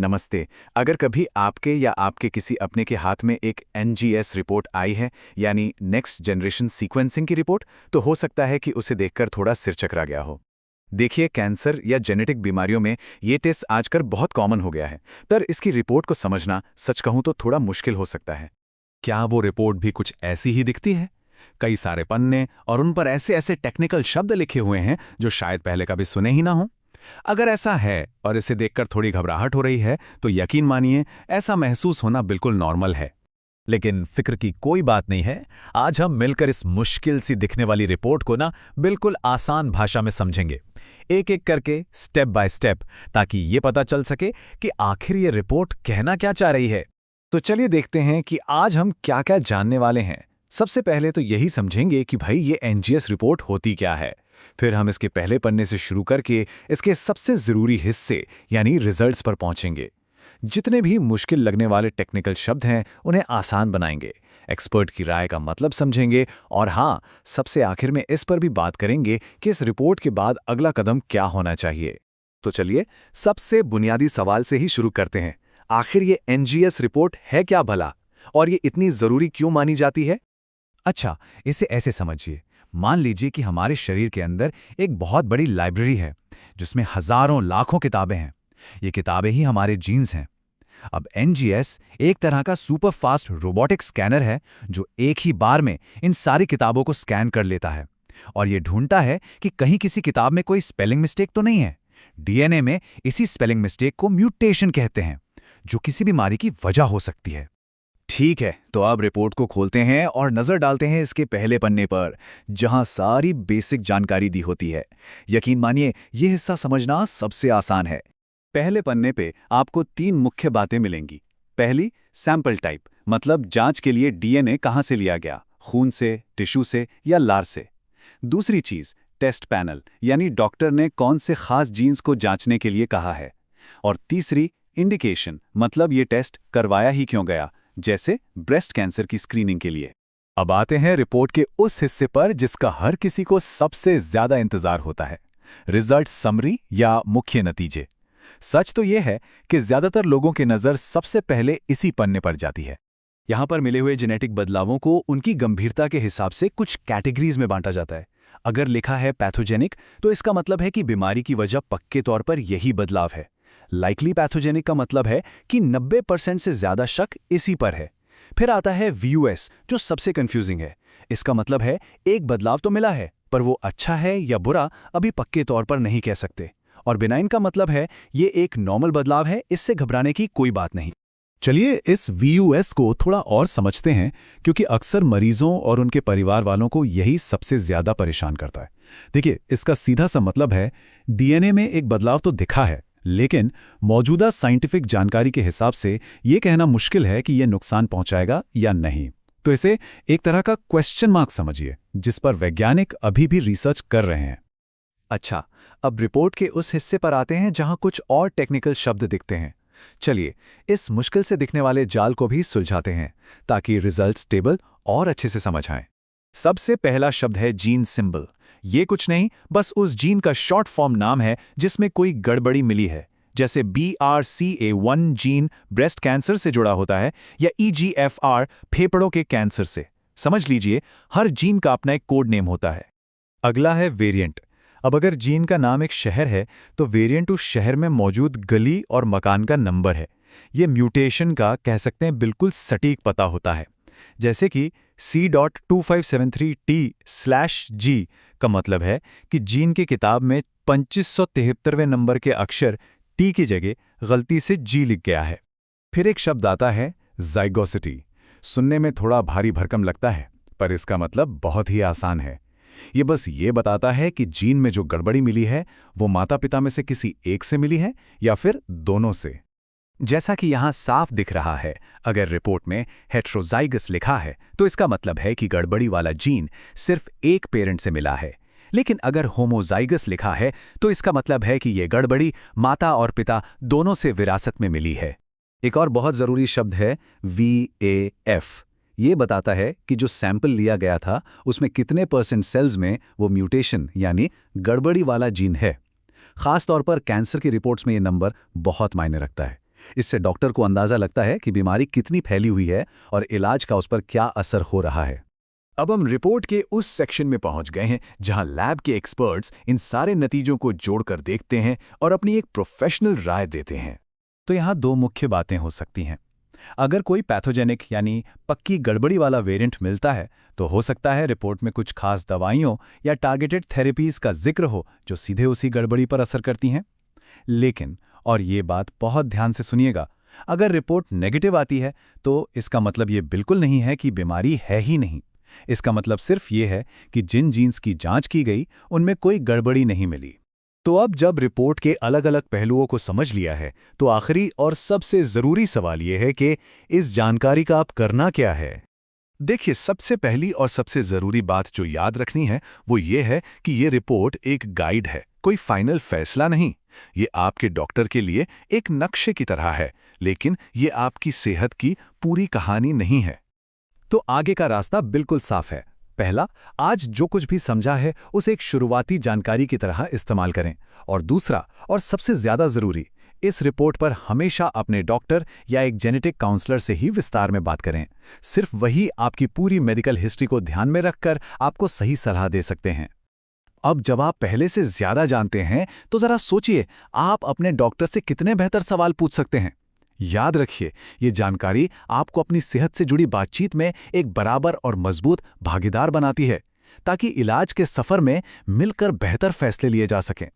नमस्ते। अगर कभी आपके या आपके किसी अपने के हाथ में एक एनजीएस रिपोर्ट आई है, यानी नेक्स्ट जनरेशन सीक्वेंसिंग की रिपोर्ट, तो हो सकता है कि उसे देखकर थोड़ा सिर चकरा गया हो। देखिए, कैंसर या जेनेटिक बीमारियों में ये टेस्ट आजकल बहुत कॉमन हो गया है, पर इसकी रिपोर्ट को समझना सच कहूँ तो थोड़ा मुश्किल हो सकता है। क्या वो रिपोर्ट भी कुछ ऐसी ही दिखती है? कई सारे पन्ने और उन पर ऐसे ऐसे टेक्निकल शब्द लिखे हुए हैं जो शायद पहले कभी सुने ही ना हो। अगर ऐसा है और इसे देखकर थोड़ी घबराहट हो रही है तो यकीन मानिए ऐसा महसूस होना बिल्कुल नॉर्मल है। लेकिन फिक्र की कोई बात नहीं है। आज हम मिलकर इस मुश्किल सी दिखने वाली रिपोर्ट को ना बिल्कुल आसान भाषा में समझेंगे, एक एक करके, स्टेप बाय स्टेप, ताकि ये पता चल सके कि आखिर ये रिपोर्ट कहना क्या चाह रही है। तो चलिए देखते हैं कि आज हम क्या क्या जानने वाले हैं। सबसे पहले तो यही समझेंगे कि भाई ये एनजीएस रिपोर्ट होती क्या है। फिर हम इसके पहले पन्ने से शुरू करके इसके सबसे ज़रूरी हिस्से यानी रिजल्ट्स पर पहुंचेंगे। जितने भी मुश्किल लगने वाले टेक्निकल शब्द हैं उन्हें आसान बनाएंगे, एक्सपर्ट की राय का मतलब समझेंगे और हाँ, सबसे आखिर में इस पर भी बात करेंगे कि इस रिपोर्ट के बाद अगला कदम क्या होना चाहिए। तो चलिए सबसे बुनियादी सवाल से ही शुरू करते हैं। आखिर ये एनजीएस रिपोर्ट है क्या भला, और ये इतनी ज़रूरी क्यों मानी जाती है? अच्छा, इसे ऐसे समझिए। मान लीजिए कि हमारे शरीर के अंदर एक बहुत बड़ी लाइब्रेरी है जिसमें हजारों लाखों किताबें हैं। ये किताबें ही हमारे जीन्स हैं। अब एनजीएस एक तरह का सुपर फास्ट रोबोटिक स्कैनर है जो एक ही बार में इन सारी किताबों को स्कैन कर लेता है और ये ढूंढता है कि कहीं किसी किताब में कोई स्पेलिंग मिस्टेक तो नहीं है। डीएनए में इसी स्पेलिंग मिस्टेक को म्यूटेशन कहते हैं, जो किसी बीमारी की वजह हो सकती है। ठीक है, तो अब रिपोर्ट को खोलते हैं और नज़र डालते हैं इसके पहले पन्ने पर, जहां सारी बेसिक जानकारी दी होती है। यकीन मानिए, ये हिस्सा समझना सबसे आसान है। पहले पन्ने पे आपको 3 मुख्य बातें मिलेंगी। पहली, सैंपल टाइप, मतलब जांच के लिए डीएनए कहां से लिया गया, खून से, टिश्यू से या लार से। दूसरी चीज़, टेस्ट पैनल, यानी डॉक्टर ने कौन से खास जीन्स को जांचने के लिए कहा है। और तीसरी, इंडिकेशन, मतलब ये टेस्ट करवाया ही क्यों गया, जैसे ब्रेस्ट कैंसर की स्क्रीनिंग के लिए। अब आते हैं रिपोर्ट के उस हिस्से पर जिसका हर किसी को सबसे ज्यादा इंतजार होता है, रिजल्ट समरी या मुख्य नतीजे। सच तो यह है कि ज्यादातर लोगों की नजर सबसे पहले इसी पन्ने पर जाती है। यहाँ पर मिले हुए जेनेटिक बदलावों को उनकी गंभीरता के हिसाब से कुछ कैटेगरीज में बांटा जाता है। अगर लिखा है पैथोजेनिक, तो इसका मतलब है कि बीमारी की वजह पक्के तौर पर यही बदलाव है। लाइकली पैथोजेनिक का मतलब है कि 90% से ज्यादा शक इसी पर है। फिर आता है वीयूएस, जो सबसे कंफ्यूजिंग है। इसका मतलब है एक बदलाव तो मिला है, पर वो अच्छा है या बुरा अभी पक्के तौर पर नहीं कह सकते। और बिनाइन का मतलब है ये एक नॉर्मल बदलाव है, इससे घबराने की कोई बात नहीं। चलिए इस वीयूएस को थोड़ा और समझते हैं, क्योंकि अक्सर मरीजों और उनके परिवार वालों को यही सबसे ज्यादा परेशान करता है। देखिए, इसका सीधा सा मतलब है डीएनए में एक बदलाव तो दिखा है, लेकिन मौजूदा साइंटिफिक जानकारी के हिसाब से ये कहना मुश्किल है कि यह नुकसान पहुंचाएगा या नहीं। तो इसे एक तरह का क्वेश्चन मार्क समझिए, जिस पर वैज्ञानिक अभी भी रिसर्च कर रहे हैं। अच्छा, अब रिपोर्ट के उस हिस्से पर आते हैं जहां कुछ और टेक्निकल शब्द दिखते हैं। चलिए इस मुश्किल से दिखने वाले जाल को भी सुलझाते हैं, ताकि रिजल्ट्स टेबल और अच्छे से समझ आएं। सबसे पहला शब्द है जीन सिंबल। ये कुछ नहीं, बस उस जीन का शॉर्ट फॉर्म नाम है जिसमें कोई गड़बड़ी मिली है। जैसे BRCA1 जीन ब्रेस्ट कैंसर से जुड़ा होता है, या EGFR फेफड़ों के कैंसर से। समझ लीजिए, हर जीन का अपना एक कोड नेम होता है। अगला है वेरिएंट। अब अगर जीन का नाम एक शहर है तो वेरिएंट उस शहर में मौजूद गली और मकान का नंबर है। ये म्यूटेशन का, कह सकते हैं, बिल्कुल सटीक पता होता है। जैसे कि C.2573T/G का मतलब है कि जीन की किताब में 2573वें नंबर के अक्षर T की जगह गलती से G लिख गया है। फिर एक शब्द आता है ज़ाइगोसिटी। सुनने में थोड़ा भारी भरकम लगता है, पर इसका मतलब बहुत ही आसान है। ये बस ये बताता है कि जीन में जो गड़बड़ी मिली है वो माता पिता में से किसी एक से मिली है या फिर दोनों से। जैसा कि यहाँ साफ दिख रहा है, अगर रिपोर्ट में हेट्रोजाइगस लिखा है तो इसका मतलब है कि गड़बड़ी वाला जीन सिर्फ एक पेरेंट से मिला है। लेकिन अगर होमोजाइगस लिखा है तो इसका मतलब है कि ये गड़बड़ी माता और पिता दोनों से विरासत में मिली है। एक और बहुत ज़रूरी शब्द है VAF। ये बताता है कि जो सैंपल लिया गया था उसमें कितने % सेल्स में वो म्यूटेशन यानी गड़बड़ी वाला जीन है। खास तौर पर कैंसर की रिपोर्ट्स में ये नंबर बहुत मायने रखता है, इससे डॉक्टर को अंदाजा लगता है कि बीमारी कितनी फैली हुई है और इलाज का उस पर क्या असर हो रहा है। अब हम रिपोर्ट के उस सेक्शन में पहुंच गए हैं जहां लैब के एक्सपर्ट्स इन सारे नतीजों को जोड़कर देखते हैं और अपनी एक प्रोफेशनल राय देते हैं। तो यहाँ दो मुख्य बातें हो सकती हैं। अगर कोई पैथोजेनिक यानी पक्की गड़बड़ी वाला वेरिएंट मिलता है तो हो सकता है रिपोर्ट में कुछ खास दवाइयों या टारगेटेड थेरेपीज का जिक्र हो जो सीधे उसी गड़बड़ी पर असर करती हैं। लेकिन, और ये बात बहुत ध्यान से सुनिएगा, अगर रिपोर्ट नेगेटिव आती है तो इसका मतलब ये बिल्कुल नहीं है कि बीमारी है ही नहीं। इसका मतलब सिर्फ ये है कि जिन जीन्स की जांच की गई उनमें कोई गड़बड़ी नहीं मिली। तो अब जब रिपोर्ट के अलग अलग पहलुओं को समझ लिया है तो आखिरी और सबसे ज़रूरी सवाल यह है कि इस जानकारी का आप करना क्या है। देखिए, सबसे पहली और सबसे ज़रूरी बात जो याद रखनी है वो ये है कि ये रिपोर्ट एक गाइड है, कोई फाइनल फैसला नहीं। ये आपके डॉक्टर के लिए एक नक्शे की तरह है, लेकिन ये आपकी सेहत की पूरी कहानी नहीं है। तो आगे का रास्ता बिल्कुल साफ है। पहला, आज जो कुछ भी समझा है उसे एक शुरुआती जानकारी की तरह इस्तेमाल करें। और दूसरा, और सबसे ज्यादा जरूरी, इस रिपोर्ट पर हमेशा अपने डॉक्टर या एक जेनेटिक काउंसलर से ही विस्तार में बात करें। सिर्फ वही आपकी पूरी मेडिकल हिस्ट्री को ध्यान में रखकर आपको सही सलाह दे सकते हैं। अब जब आप पहले से ज्यादा जानते हैं तो जरा सोचिए, आप अपने डॉक्टर से कितने बेहतर सवाल पूछ सकते हैं। याद रखिए, ये जानकारी आपको अपनी सेहत से जुड़ी बातचीत में एक बराबर और मजबूत भागीदार बनाती है, ताकि इलाज के सफर में मिलकर बेहतर फैसले लिए जा सकें।